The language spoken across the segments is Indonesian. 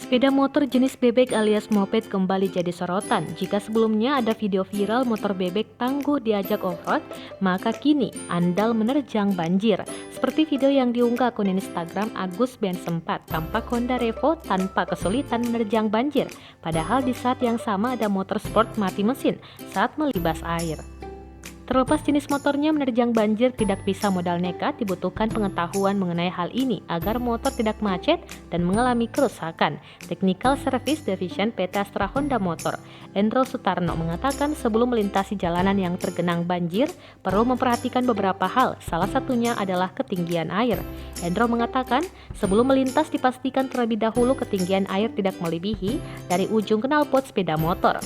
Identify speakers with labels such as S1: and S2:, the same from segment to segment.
S1: Sepeda motor jenis bebek alias moped kembali jadi sorotan. Jika sebelumnya ada video viral motor bebek tangguh diajak off-road, maka kini andal menerjang banjir. Seperti video yang diunggah akun Instagram Agus Ben Sempat, tampak Honda Revo tanpa kesulitan menerjang banjir. Padahal di saat yang sama ada motor sport mati mesin saat melibas air. Terlepas jenis motornya menerjang banjir, tidak bisa modal nekat, dibutuhkan pengetahuan mengenai hal ini agar motor tidak macet dan mengalami kerusakan. Technical Service Division PT Astra Honda Motor, Endro Sutarno mengatakan sebelum melintasi jalanan yang tergenang banjir, perlu memperhatikan beberapa hal, salah satunya adalah ketinggian air. Endro mengatakan sebelum melintas dipastikan terlebih dahulu ketinggian air tidak melebihi dari ujung knalpot sepeda motor.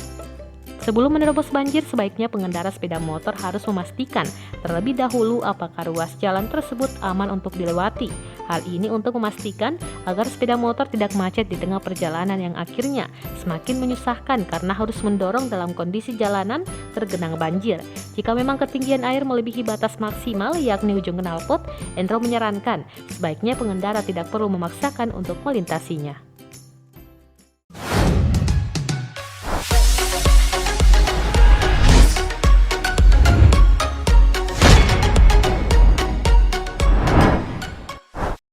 S1: Sebelum menerobos banjir, sebaiknya pengendara sepeda motor harus memastikan terlebih dahulu apakah ruas jalan tersebut aman untuk dilewati. Hal ini untuk memastikan agar sepeda motor tidak macet di tengah perjalanan yang akhirnya semakin menyusahkan karena harus mendorong dalam kondisi jalanan tergenang banjir. Jika memang ketinggian air melebihi batas maksimal yakni ujung knalpot, Endro menyarankan sebaiknya pengendara tidak perlu memaksakan untuk melintasinya.